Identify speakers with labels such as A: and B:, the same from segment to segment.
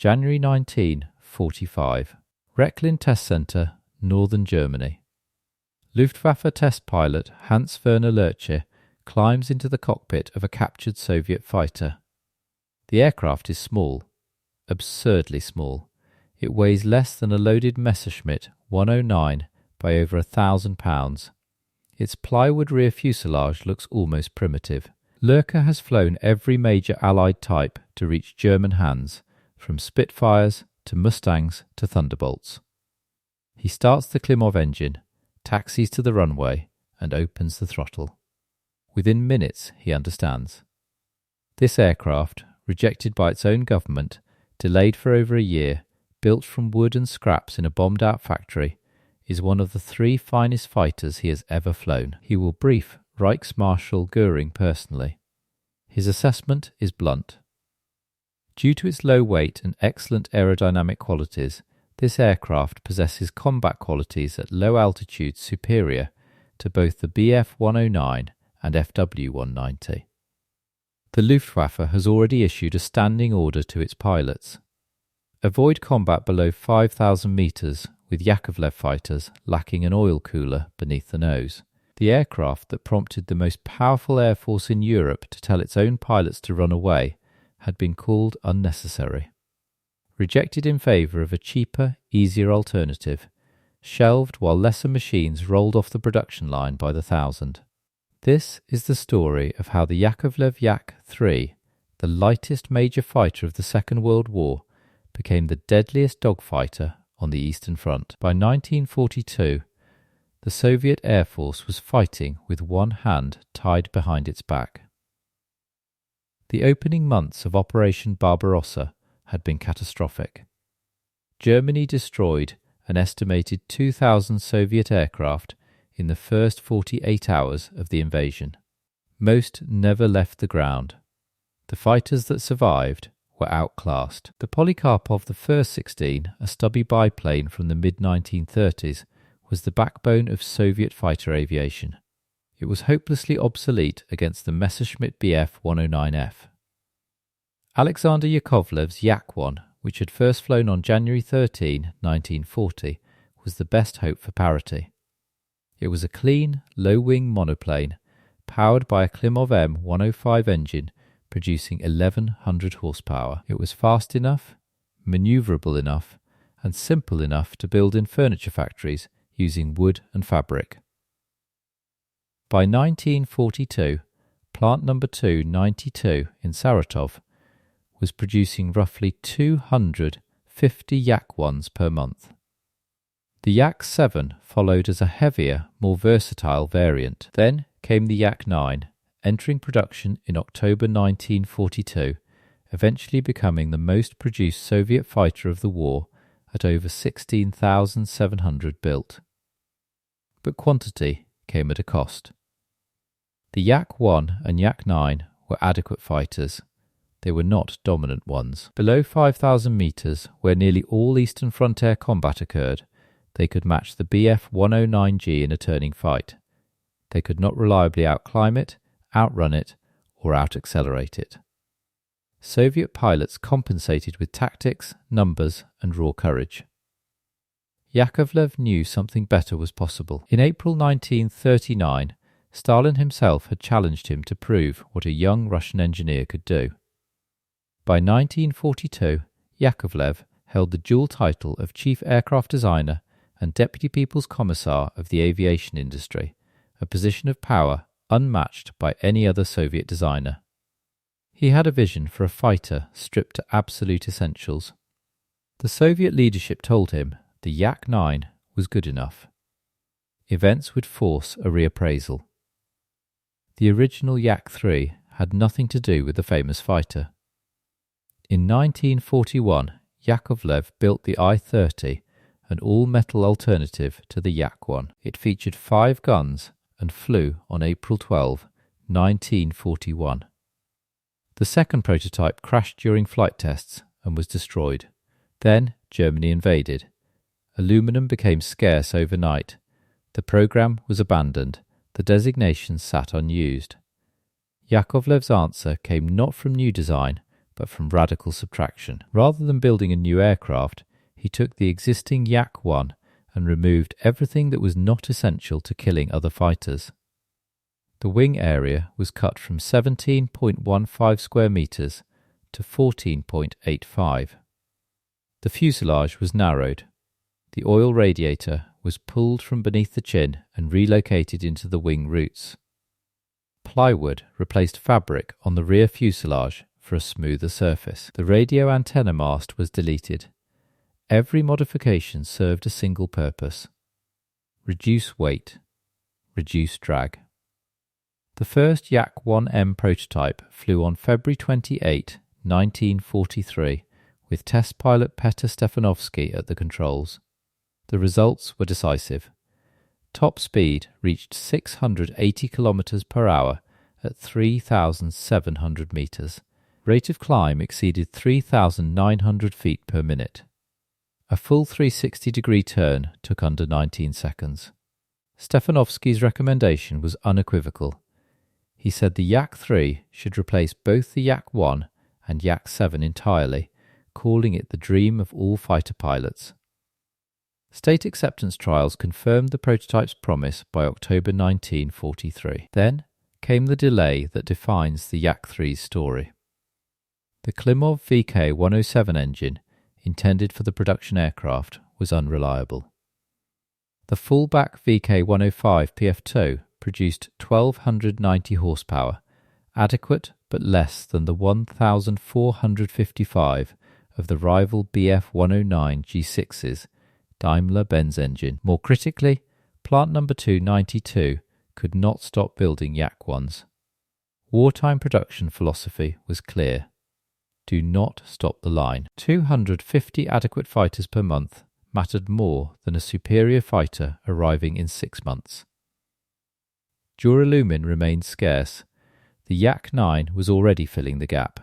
A: January 1945. Rechlin Test Center, Northern Germany. Luftwaffe test pilot Hans-Werner Lerche climbs into the cockpit of a captured Soviet fighter. The aircraft is small, absurdly small. It weighs less than a loaded Messerschmitt 109 by over 1,000 pounds. Its plywood rear fuselage looks almost primitive. Lerche has flown every major Allied type to reach German hands, from Spitfires to Mustangs to Thunderbolts. He starts the Klimov engine, taxis to the runway, and opens the throttle. Within minutes, he understands. This aircraft, rejected by its own government, delayed for over a year, built from wood and scraps in a bombed-out factory, is one of the 3 finest fighters he has ever flown. He will brief Reichsmarschall Goering personally. His assessment is blunt. Due to its low weight and excellent aerodynamic qualities, this aircraft possesses combat qualities at low altitudes superior to both the Bf-109 and Fw-190. The Luftwaffe has already issued a standing order to its pilots. Avoid combat below 5,000 metres with Yakovlev fighters lacking an oil cooler beneath the nose. The aircraft that prompted the most powerful air force in Europe to tell its own pilots to run away had been called unnecessary. Rejected in favour of a cheaper, easier alternative, shelved while lesser machines rolled off the production line by the thousand. This is the story of how the Yakovlev Yak-3, the lightest major fighter of the Second World War, became the deadliest dogfighter on the Eastern Front. By 1942, the Soviet Air Force was fighting with one hand tied behind its back. The opening months of Operation Barbarossa had been catastrophic. Germany destroyed an estimated 2,000 Soviet aircraft in the first 48 hours of the invasion. Most never left the ground. The fighters that survived were outclassed. The Polikarpov the First 16, a stubby biplane from the mid-1930s, was the backbone of Soviet fighter aviation. It was hopelessly obsolete against the Messerschmitt Bf-109F. Alexander Yakovlev's Yak-1, which had first flown on January 13, 1940, was the best hope for parity. It was a clean, low-wing monoplane, powered by a Klimov M105 engine, producing 1,100 horsepower. It was fast enough, manoeuvrable enough, and simple enough to build in furniture factories using wood and fabric. By 1942, Plant No. 292 in Saratov was producing roughly 250 Yak-1s per month. The Yak-7 followed as a heavier, more versatile variant. Then came the Yak-9, entering production in October 1942, eventually becoming the most produced Soviet fighter of the war at over 16,700 built. But quantity came at a cost. The Yak-1 and Yak-9 were adequate fighters. They were not dominant ones. Below 5,000 metres, where nearly all Eastern Front air combat occurred, they could match the Bf-109G in a turning fight. They could not reliably outclimb it, outrun it, or out-accelerate it. Soviet pilots compensated with tactics, numbers, and raw courage. Yakovlev knew something better was possible. In April 1939, Stalin himself had challenged him to prove what a young Russian engineer could do. By 1942, Yakovlev held the dual title of Chief Aircraft Designer and Deputy People's Commissar of the aviation industry, a position of power unmatched by any other Soviet designer. He had a vision for a fighter stripped to absolute essentials. The Soviet leadership told him the Yak-9 was good enough. Events would force a reappraisal. The original Yak-3 had nothing to do with the famous fighter. In 1941, Yakovlev built the I-30, an all-metal alternative to the Yak-1. It featured 5 guns and flew on April 12, 1941. The second prototype crashed during flight tests and was destroyed. Then Germany invaded. Aluminum became scarce overnight. The program was abandoned. The designation sat unused. Yakovlev's answer came not from new design, but from radical subtraction. Rather than building a new aircraft, he took the existing Yak-1 and removed everything that was not essential to killing other fighters. The wing area was cut from 17.15 square metres to 14.85. The fuselage was narrowed. The oil radiator was pulled from beneath the chin and relocated into the wing roots. Plywood replaced fabric on the rear fuselage for a smoother surface. The radio antenna mast was deleted. Every modification served a single purpose: reduce weight, reduce drag. The first Yak-1M prototype flew on February 28, 1943, with test pilot Petr Stefanovsky at the controls. The results were decisive. Top speed reached 680 km per hour at 3,700 meters. Rate of climb exceeded 3,900 feet per minute. A full 360-degree turn took under 19 seconds. Stefanovsky's recommendation was unequivocal. He said the Yak-3 should replace both the Yak-1 and Yak-7 entirely, calling it the dream of all fighter pilots. State acceptance trials confirmed the prototype's promise by October 1943. Then came the delay that defines the Yak-3's story. The Klimov VK-107 engine, intended for the production aircraft, was unreliable. The fullback VK-105 PF2 produced 1,290 horsepower, adequate but less than the 1,455 of the rival Bf-109 G6's Daimler-Benz engine. More critically, Plant No. 292 could not stop building Yak-1s. Wartime production philosophy was clear: do not stop the line. 250 adequate fighters per month mattered more than a superior fighter arriving in 6 months. Duralumin remained scarce. The Yak-9 was already filling the gap.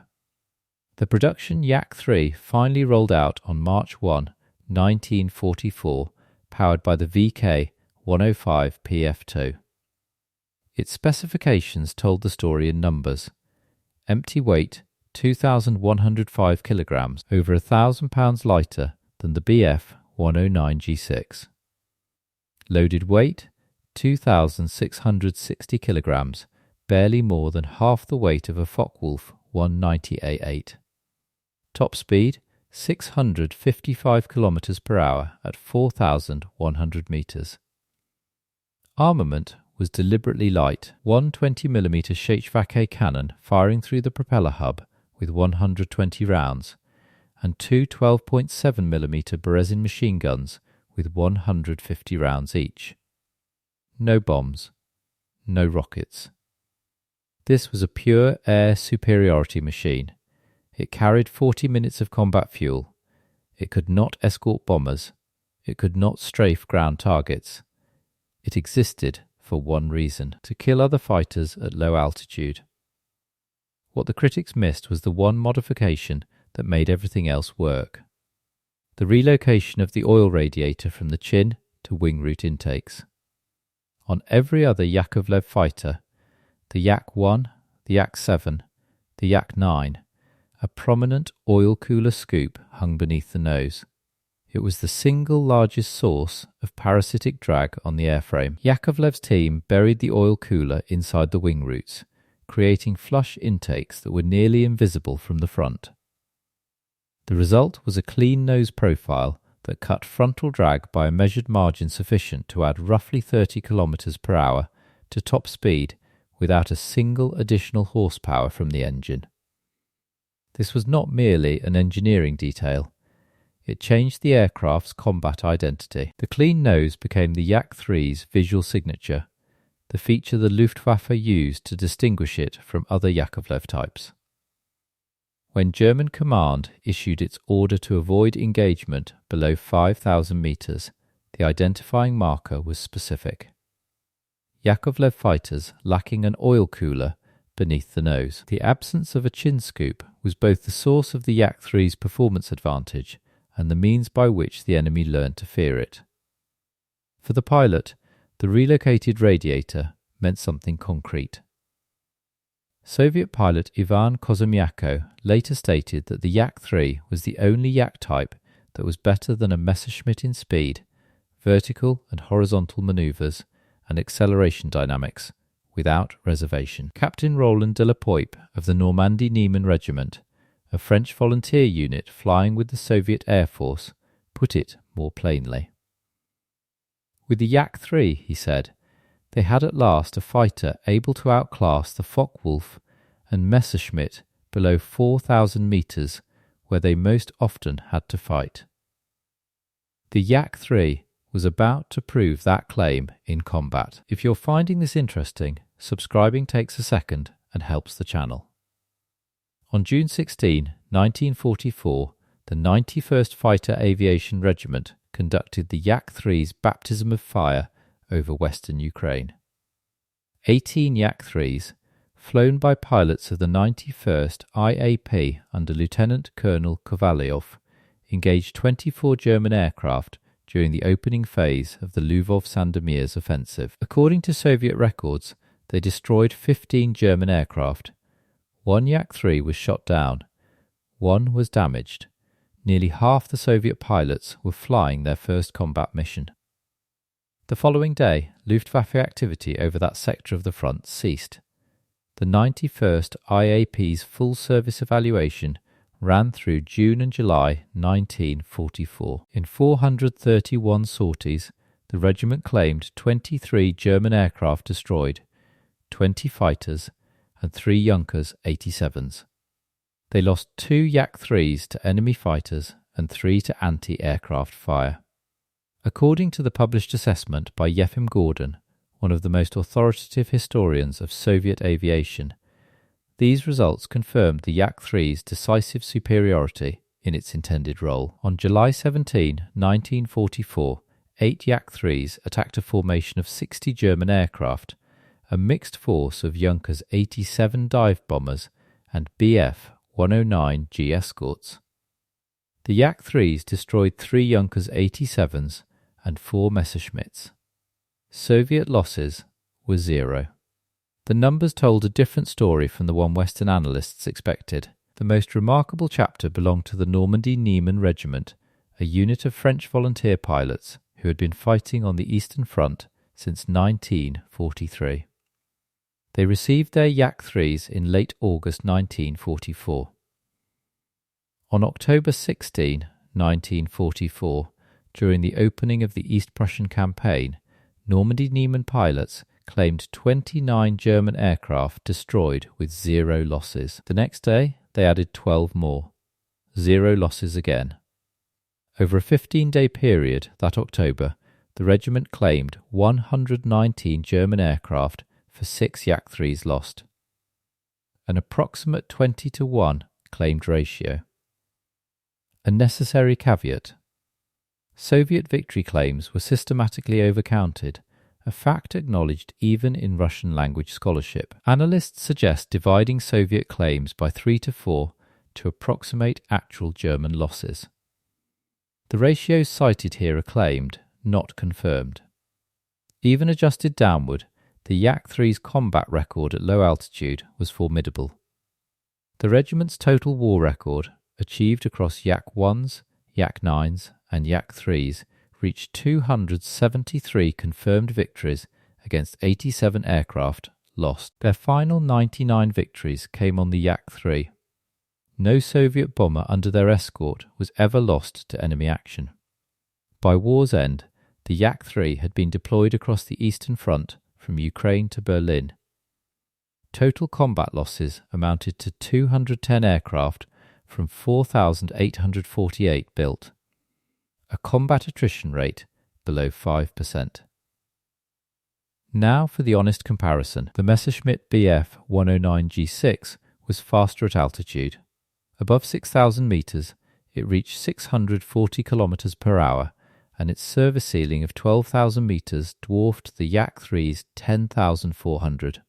A: The production Yak-3 finally rolled out on March 1, 1944, powered by the VK-105 PF2. Its specifications told the story in numbers. Empty weight 2,105 kilograms, over 1,000 pounds lighter than the Bf-109 G6. Loaded weight 2,660 kilograms, barely more than half the weight of a Focke-Wulf 190A8. Top speed 655 kilometers per hour at 4,100 meters. Armament was deliberately light: one 20mm Shelved cannon firing through the propeller hub with 120 rounds, and two 12.7mm Berezin machine guns with 150 rounds each. No bombs, no rockets. This was a pure air superiority machine. It carried 40 minutes of combat fuel. It could not escort bombers. It could not strafe ground targets. It existed for one reason: to kill other fighters at low altitude. What the critics missed was the one modification that made everything else work: the relocation of the oil radiator from the chin to wing root intakes. On every other Yakovlev fighter, the Yak-1, the Yak-7, the Yak-9, a prominent oil cooler scoop hung beneath the nose. It was the single largest source of parasitic drag on the airframe. Yakovlev's team buried the oil cooler inside the wing roots, creating flush intakes that were nearly invisible from the front. The result was a clean nose profile that cut frontal drag by a measured margin sufficient to add roughly 30 km per hour to top speed without a single additional horsepower from the engine. This was not merely an engineering detail. It changed the aircraft's combat identity. The clean nose became the Yak-3's visual signature, the feature the Luftwaffe used to distinguish it from other Yakovlev types. When German command issued its order to avoid engagement below 5,000 meters, the identifying marker was specific: Yakovlev fighters lacking an oil cooler beneath the nose. The absence of a chin scoop was both the source of the Yak-3's performance advantage and the means by which the enemy learned to fear it. For the pilot, the relocated radiator meant something concrete: Soviet pilot Ivan Kozymiako later stated that the Yak-3 was the only Yak type that was better than a Messerschmitt in speed, vertical and horizontal manoeuvres, and acceleration dynamics, without reservation. Captain Roland de la Poype of the Normandie-Nemen regiment, a French volunteer unit flying with the Soviet Air Force, put it more plainly. With the Yak-3, he said, they had at last a fighter able to outclass the Focke-Wulf and Messerschmitt below 4,000 metres, where they most often had to fight. The Yak-3 was about to prove that claim in combat. If you're finding this interesting, subscribing takes a second and helps the channel. On June 16, 1944, the 91st Fighter Aviation Regiment conducted the Yak-3's baptism of fire over western Ukraine. 18 Yak-3s, flown by pilots of the 91st IAP under Lieutenant Colonel Kovalyov, engaged 24 German aircraft during the opening phase of the Lvov-Sandomierz offensive. According to Soviet records, they destroyed 15 German aircraft. One Yak-3 was shot down. One was damaged. Nearly half the Soviet pilots were flying their first combat mission. The following day, Luftwaffe activity over that sector of the front ceased. The 91st IAP's full service evaluation ran through June and July 1944. In 431 sorties, the regiment claimed 23 German aircraft destroyed, 20 fighters, and 3 Junkers 87s. They lost 2 Yak-3s to enemy fighters and 3 to anti-aircraft fire. According to the published assessment by Yefim Gordon, one of the most authoritative historians of Soviet aviation, these results confirmed the Yak-3's decisive superiority in its intended role. On July 17, 1944, 8 Yak-3s attacked a formation of 60 German aircraft, a mixed force of Junkers 87 dive bombers and Bf-109G escorts. The Yak-3s destroyed 3 Junkers 87s and 4 Messerschmitts. Soviet losses were 0. The numbers told a different story from the one Western analysts expected. The most remarkable chapter belonged to the Normandy-Neman regiment, a unit of French volunteer pilots who had been fighting on the Eastern Front since 1943. They received their Yak-3s in late August 1944. On October 16, 1944, during the opening of the East Prussian campaign, Normandy-Neman pilots claimed 29 German aircraft destroyed with 0 losses. The next day, they added 12 more. 0 losses again. Over a 15-day period that October, the regiment claimed 119 German aircraft for 6 Yak-3s lost. An approximate 20-to-1 claimed ratio. A necessary caveat. Soviet victory claims were systematically overcounted, a fact acknowledged even in Russian-language scholarship. Analysts suggest dividing Soviet claims by 3 to 4 to approximate actual German losses. The ratios cited here are claimed, not confirmed. Even adjusted downward, the Yak-3's combat record at low altitude was formidable. The regiment's total war record, achieved across Yak-1s, Yak-9s and Yak-3s, reached 273 confirmed victories against 87 aircraft lost. Their final 99 victories came on the Yak-3. No Soviet bomber under their escort was ever lost to enemy action. By war's end, the Yak-3 had been deployed across the Eastern Front from Ukraine to Berlin. Total combat losses amounted to 210 aircraft from 4,848 built. A combat attrition rate below 5%. Now for the honest comparison. The Messerschmitt Bf-109G6 was faster at altitude. Above 6,000 metres, it reached 640 km per hour, and its service ceiling of 12,000 metres dwarfed the Yak-3's 10,400.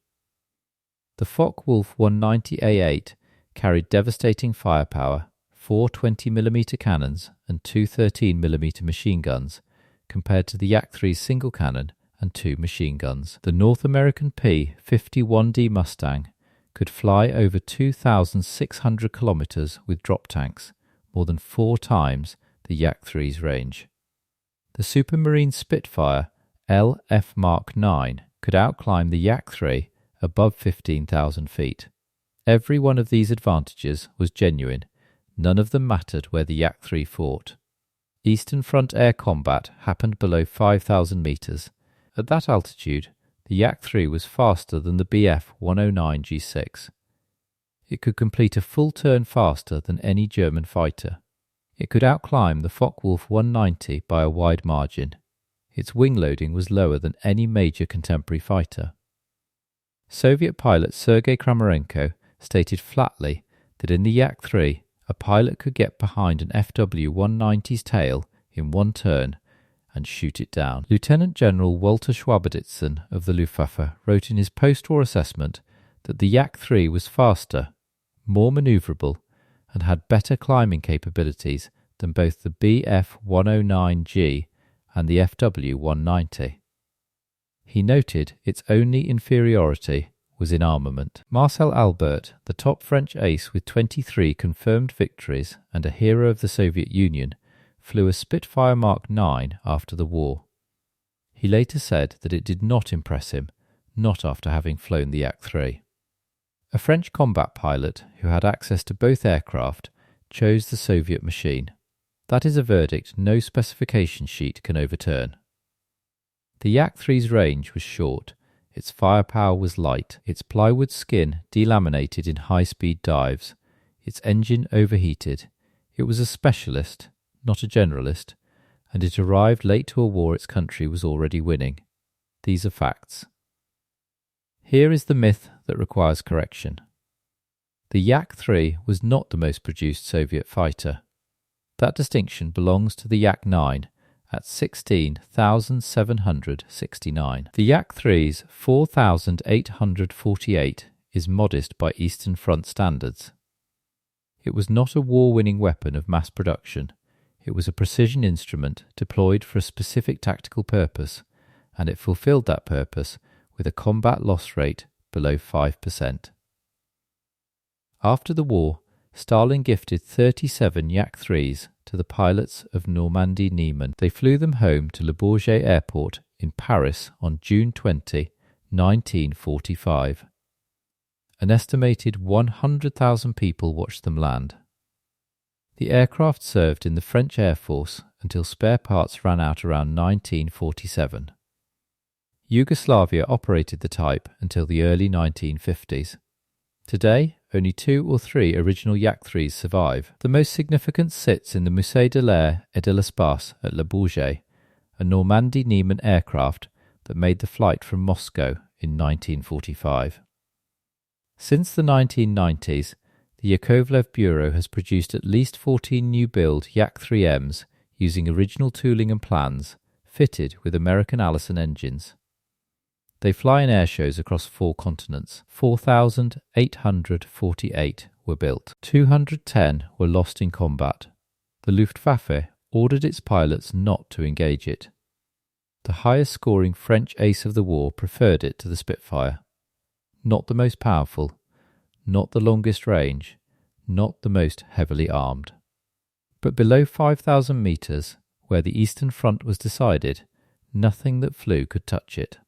A: The Focke-Wulf 190A8 carried devastating firepower, 4 20mm cannons and 2 13mm machine guns, compared to the Yak-3's single cannon and 2 machine guns. The North American P-51D Mustang could fly over 2,600 kilometres with drop tanks, more than 4 times the Yak-3's range. The Supermarine Spitfire LF Mark 9 could outclimb the Yak-3 above 15,000 feet. Every one of these advantages was genuine. None of them mattered where the Yak-3 fought. Eastern Front air combat happened below 5,000 metres. At that altitude, the Yak-3 was faster than the Bf-109 G6. It could complete a full turn faster than any German fighter. It could outclimb the Focke-Wulf 190 by a wide margin. Its wing loading was lower than any major contemporary fighter. Soviet pilot Sergei Kramarenko stated flatly that in the Yak-3, a pilot could get behind an FW-190's tail in one turn and shoot it down. Lieutenant General Walter Schwabeditzen of the Luftwaffe wrote in his post-war assessment that the Yak-3 was faster, more manoeuvrable, and had better climbing capabilities than both the Bf-109G and the FW-190. He noted its only inferiority was in armament. Marcel Albert, the top French ace with 23 confirmed victories and a hero of the Soviet Union, flew a Spitfire Mark 9 after the war. He later said that it did not impress him, not after having flown the Yak-3. A French combat pilot who had access to both aircraft chose the Soviet machine. That is a verdict no specification sheet can overturn. The Yak-3's range was short, its firepower was light, its plywood skin delaminated in high-speed dives, its engine overheated. It was a specialist, not a generalist, and it arrived late to a war its country was already winning. These are facts. Here is the myth that requires correction. The Yak-3 was not the most produced Soviet fighter. That distinction belongs to the Yak-9 at 16,769. The Yak-3's 4,848 is modest by Eastern Front standards. It was not a war-winning weapon of mass production. It was a precision instrument deployed for a specific tactical purpose, and it fulfilled that purpose with a combat loss rate below 5%. After the war, Stalin gifted 37 Yak-3s to the pilots of Normandie-Nemen. They flew them home to Le Bourget Airport in Paris on June 20, 1945. An estimated 100,000 people watched them land. The aircraft served in the French Air Force until spare parts ran out around 1947. Yugoslavia operated the type until the early 1950s. Today, only 2 or 3 original Yak-3s survive. The most significant sits in the Musée de l'Air et de l'Espace at Le Bourget, a Normandie-Niemen aircraft that made the flight from Moscow in 1945. Since the 1990s, the Yakovlev Bureau has produced at least 14 new-build Yak-3Ms using original tooling and plans, fitted with American Allison engines. They fly in air shows across 4 continents. 4,848 were built. 210 were lost in combat. The Luftwaffe ordered its pilots not to engage it. The highest scoring French ace of the war preferred it to the Spitfire. Not the most powerful, not the longest range, not the most heavily armed. But below 5,000 metres, where the Eastern Front was decided, nothing that flew could touch it.